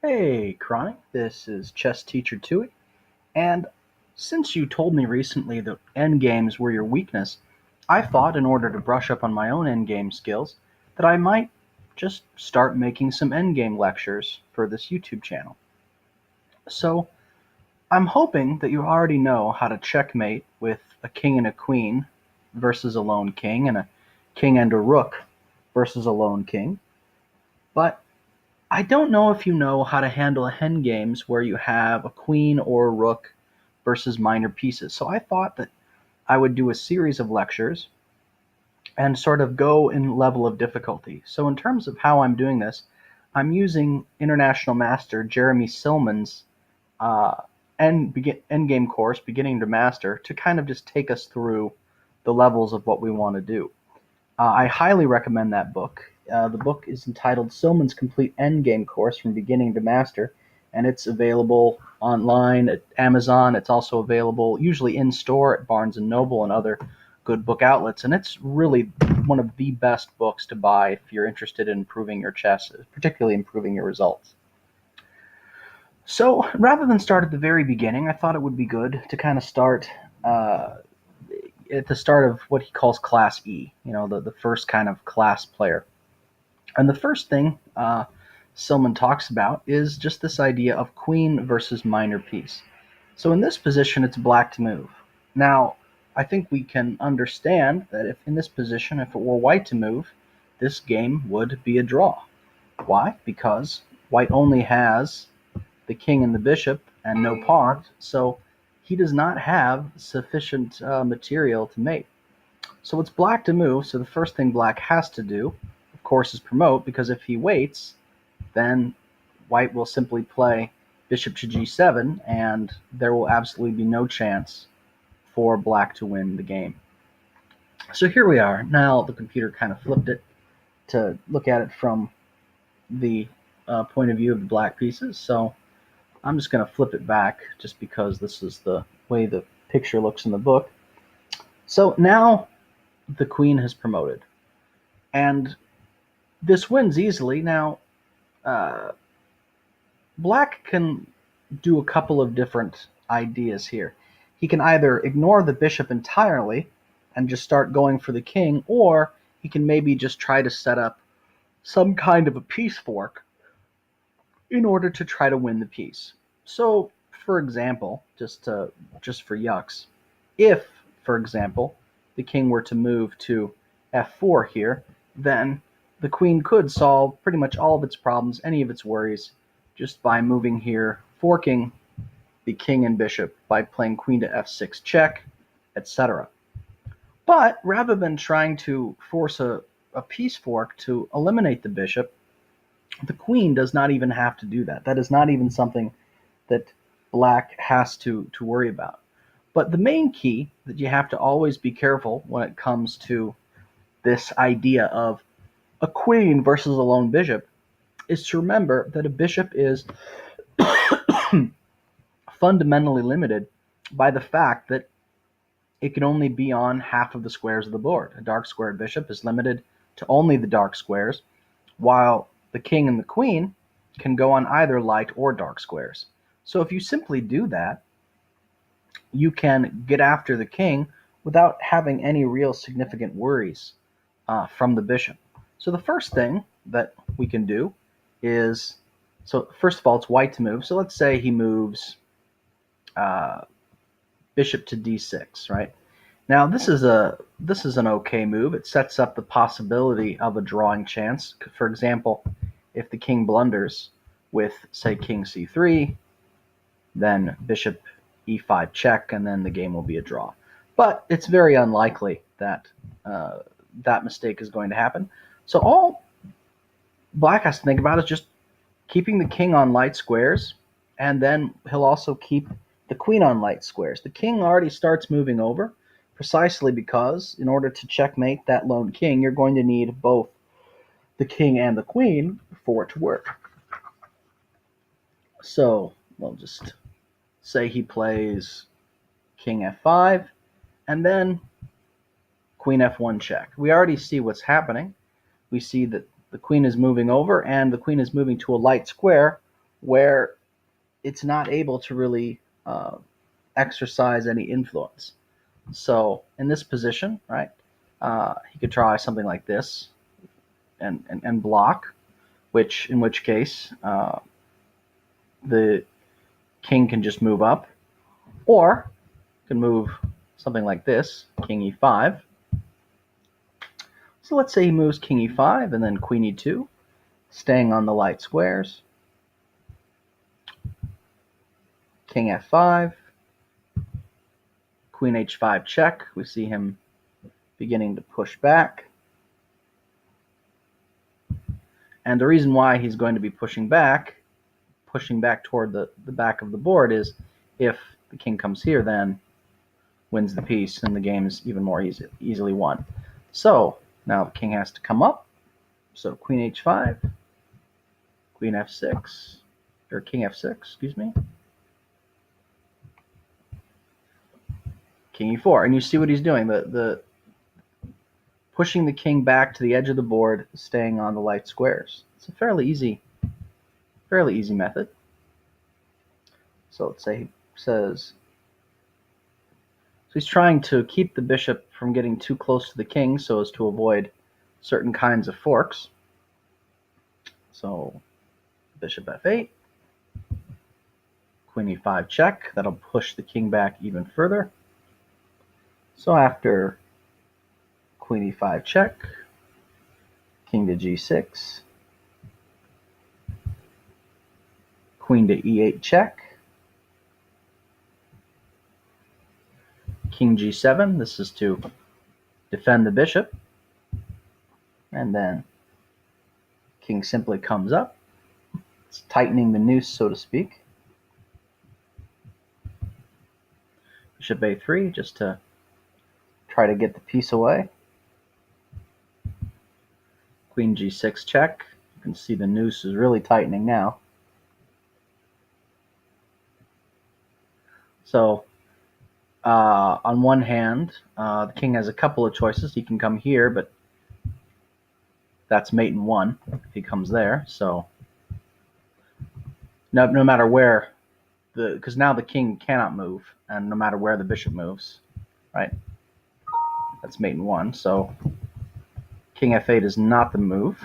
Hey, Chronic, this is Chess Teacher Tui, and since you told me recently that endgames were your weakness, I thought in order to brush up on my own endgame skills that I might just start making some endgame lectures for this YouTube channel. So, I'm hoping that you already know how to checkmate with a king and a queen versus a lone king, and a king and a rook versus a lone king, but I don't know if you know how to handle hen games where you have a queen or a rook versus minor pieces. So I thought that I would do a series of lectures and sort of go in level of difficulty. So in terms of how I'm doing this, I'm using International Master Jeremy Silman's uh, endgame course, Beginning to Master, to kind of just take us through the levels of what we want to do. I highly recommend that book. The book is entitled Silman's Complete Endgame Course from Beginning to Master, and it's available online at Amazon. It's also available usually in store at Barnes and Noble and other good book outlets, and it's really one of the best books to buy if you're interested in improving your chess, particularly improving your results. So rather than start at the very beginning, I thought it would be good to kind of start uh, at the start of what he calls Class E, the first kind of class player. And the first thing Silman talks about is just this idea of queen versus minor piece. So in this position, it's black to move. Now, I think we can understand that if in this position, if it were white to move, this game would be a draw. Why? Because white only has the king and the bishop and no pawns, so he does not have sufficient material to mate. So it's black to move, so the first thing black has to do, of course, is promote, because if he waits, then white will simply play bishop to g7, and there will absolutely be no chance for black to win the game. So here we are. Now the computer kind of flipped it to look at it from the point of view of the black pieces. So I'm just going to flip it back just because this is the way the picture looks in the book. So now the queen has promoted, and this wins easily. Now, uh, black can do a couple of different ideas here. He can either ignore the bishop entirely and just start going for the king, or he can maybe just try to set up some kind of a piece fork in order to try to win the piece. So, for example, just for yucks, if, for example, the king were to move to f4 here, then the queen could solve pretty much all of its problems, any of its worries, just by moving here, forking the king and bishop by playing queen to f6 check, etc. But rather than trying to force a piece fork to eliminate the bishop, the queen does not even have to do that. That is not even something that black has to worry about. But the main key that you have to always be careful when it comes to this idea of a queen versus a lone bishop is to remember that a bishop is fundamentally limited by the fact that it can only be on half of the squares of the board. A dark squared bishop is limited to only the dark squares, while the king and the queen can go on either light or dark squares. So if you simply do that, you can get after the king without having any real significant worries from the bishop. So the first thing that we can do is, so first of all, it's white to move. So let's say he moves uh, bishop to d6, right? Now this is an okay move. It sets up the possibility of a drawing chance. For example, if the king blunders with, say, king c3, then bishop e5 check, and then the game will be a draw. But it's very unlikely that that mistake is going to happen. So all black has to think about is just keeping the king on light squares, and then he'll also keep the queen on light squares. The king already starts moving over, precisely because in order to checkmate that lone king, you're going to need both the king and the queen for it to work. So we'll just say he plays king f5, and then queen f1 check. We already see what's happening. We see that the queen is moving over, and the queen is moving to a light square where it's not able to really exercise any influence. So in this position, right, he could try something like this and block, in which case the king can just move up, or can move something like this, king e5. So let's say he moves king e5 and then queen e2, staying on the light squares. King f5, queen h5 check. We see him beginning to push back. And the reason why he's going to be pushing back toward the back of the board, is if the king comes here, then wins the piece, and the game is even more easily won. So now the king has to come up. So queen h5, queen f6, or king f6, excuse me, king e4, and you see what he's doing. The pushing the king back to the edge of the board, staying on the light squares. It's a fairly easy method. So let's say he says, so he's trying to keep the bishop from getting too close to the king so as to avoid certain kinds of forks. So bishop f8, queen e5 check. That'll push the king back even further. So after queen e5 check, king to g6, queen to e8 check, king g7. This is to defend the bishop. And then king simply comes up. It's tightening the noose, so to speak. Bishop a3, just to try to get the piece away. Queen g6 check. You can see the noose is really tightening now. So on one hand, the king has a couple of choices. He can come here, but that's mate in one if he comes there. So no matter where, because now the king cannot move, and no matter where the bishop moves, right? That's mate in one. So king f8 is not the move.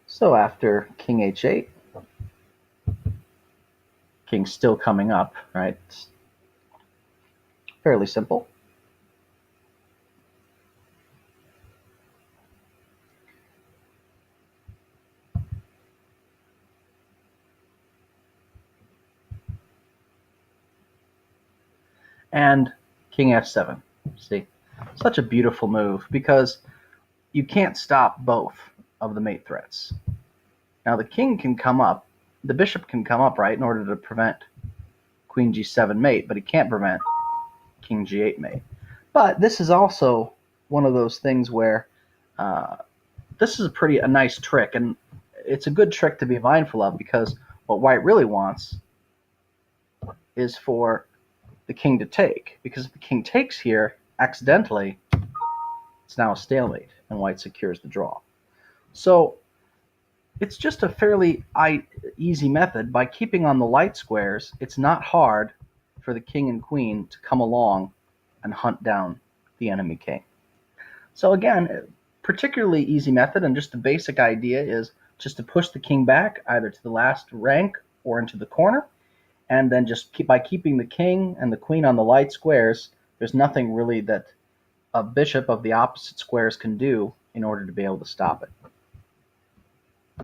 So after king h8, king's still coming up, right? It's fairly simple. And king f7. See, such a beautiful move, because you can't stop both of the mate threats. Now the king can come up, the bishop can come up, right, in order to prevent queen g7 mate, but he can't prevent king g8 mate. But this is also one of those things where this is a nice trick, and it's a good trick to be mindful of, because what white really wants is for the king to take, because if the king takes here accidentally, it's now a stalemate, and white secures the draw. So it's just a fairly easy method. By keeping on the light squares, it's not hard for the king and queen to come along and hunt down the enemy king. So again, particularly easy method, and just the basic idea is just to push the king back either to the last rank or into the corner, and then just by keeping the king and the queen on the light squares, there's nothing really that a bishop of the opposite squares can do in order to be able to stop it.